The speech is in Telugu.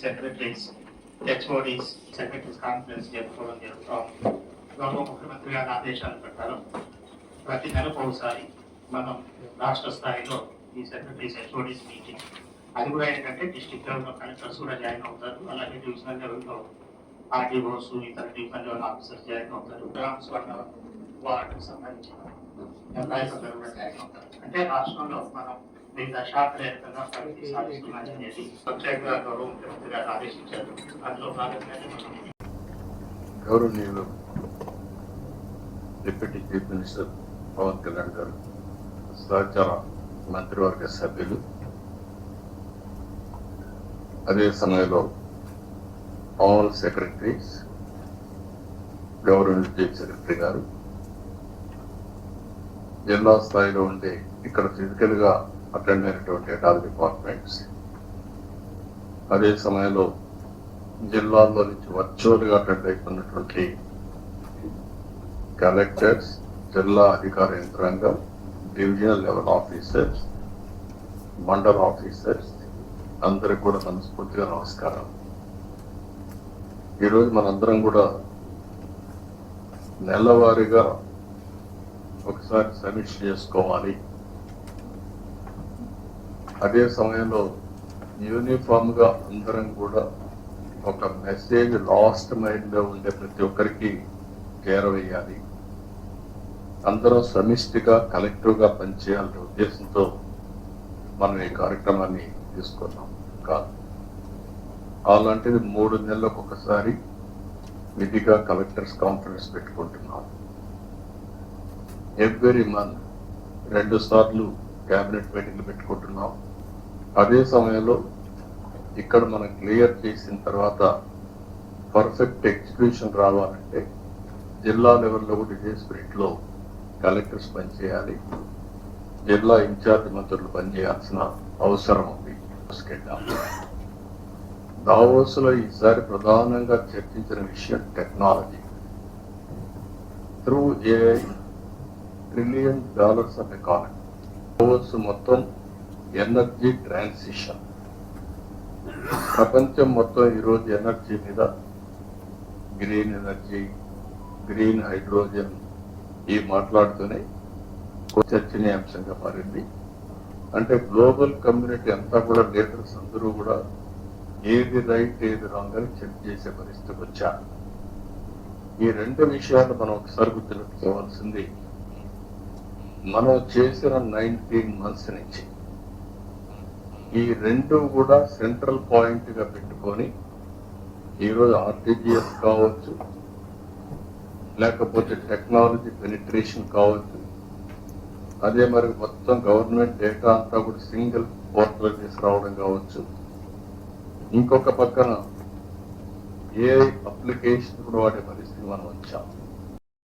సెక్రటరీస్, హెచ్ఓడీస్, సెక్రటరీస్ కాన్ఫరెన్స్ జరుపుకోవడం జరుగుతాం. గౌరవ ముఖ్యమంత్రి గారి ఆదేశాల ప్రకారం ప్రతి నెలకు ఒకసారి మనం రాష్ట్ర స్థాయిలో ఈ సెక్రటరీస్ హెచ్ఓడీస్ మీటింగ్, అది కూడా ఏంటంటే డిస్ట్రిక్ట్ లెవెల్లో కలెక్టర్స్ కూడా జాయిన్ అవుతారు, అలాగే డివిజనల్ లెవెల్లో ఆర్టీఓస్, ఇతర డివిజనల్ లెవెల్ ఆఫీసర్స్ జాయిన్ అవుతారు, గ్రామ్స్ వాళ్ళ వార్డుకు సంబంధించిన ఎంప్లాయీస్ అందరూ కూడా జాయిన్ అవుతారు. అంటే రాష్ట్రంలో మనం వివిధ శాఖల ఏకంగా ప్రగతి సాధిస్తున్నామనేది ప్రత్యేకంగా గౌరవ ముఖ్యమంత్రి గారు ఆదేశించారు. అందులో భాగంగానే మనం గౌరవనీయులు deputy chief minister Pavan Kalyan గారు, సహచార మంత్రివర్గ సభ్యులు, అదే సమయంలో all secretaries, government chief secretary గారు, జిల్లా స్థాయిలో ఉండే ఇక్కడ ఫిజికల్ గా అటెండ్ అయినటువంటి ఆల్ డిపార్ట్మెంట్స్, అదే సమయంలో జిల్లాల్లో నుంచి వర్చువల్ గా అటెండ్ అయిపోయినటువంటి కలెక్టర్స్, జిల్లా అధికార యంత్రాంగం, డివిజనల్ లెవెల్ ఆఫీసర్స్, మండల ఆఫీసర్స్ అందరికి కూడా మనస్ఫూర్తిగా నమస్కారం. ఈరోజు మనందరం కూడా నెలవారీగా ఒకసారి సమీక్ష చేసుకోవాలి. అదే సమయంలో యూనిఫామ్ గా అందరం కూడా ఒక మెసేజ్ లాస్ట్ మైండ్ లో ఉండే ప్రతి ఒక్కరికి చేరవేయాలి. అందరం సమిష్టిగా కలెక్టివ్ గా పనిచేయాలనే ఉద్దేశంతో మనం ఈ కార్యక్రమాన్ని తీసుకున్నాం. కాదు, అలాంటిది 3 నెలలకు ఒకసారి విధిగా కలెక్టర్స్ కాన్ఫరెన్స్ పెట్టుకుంటున్నాం. ఎవ్రీ మంత్ 2 సార్లు క్యాబినెట్ మీటింగ్లు పెట్టుకుంటున్నాం. అదే సమయంలో ఇక్కడ మనం క్లియర్ చేసిన తర్వాత పర్ఫెక్ట్ ఎగ్జిక్యూషన్ రావాలంటే జిల్లా లెవెల్లో కూడా ఇదే స్పిరిట్ లో కలెక్టర్స్ పనిచేయాలి, జిల్లా ఇన్ఛార్జ్ మంత్రులు పనిచేయాల్సిన అవసరం ఉంది. దావోస్ లో ఈసారి ప్రధానంగా చర్చించిన విషయం technology. Through AI $1 trillion of economy. Davos మొత్తం ఎనర్జీ ట్రాన్సిషన్. ప్రపంచం మొత్తం ఈరోజు ఎనర్జీ మీద, గ్రీన్ ఎనర్జీ, గ్రీన్ హైడ్రోజన్ ఈ మాట్లాడుతూనే చర్చనీయాంశంగా మారింది. అంటే గ్లోబల్ కమ్యూనిటీ అంతా కూడా, లీడర్స్ అందరూ కూడా ఏది రైట్ ఏది రాంగ్ అని చెక్ చేసే పరిస్థితికి వచ్చారు. ఈ 2 విషయాలు మనం ఒకసారి గుర్తుపెట్టుకోవాల్సింది. మనం చేసిన 19 months నుంచి ఈ 2 కూడా సెంట్రల్ పాయింట్ గా పెట్టుకొని ఈరోజు RTGS కావచ్చు, లేకపోతే టెక్నాలజీ పెనిట్రేషన్ కావచ్చు, అదే మరి మొత్తం గవర్నమెంట్ డేటా అంతా కూడా సింగిల్ పోర్టల్ తీసుకురావడం కావచ్చు, ఇంకొక పక్కన AI అప్లికేషన్ కూడా వాడే పరిస్థితి మనం వచ్చాం.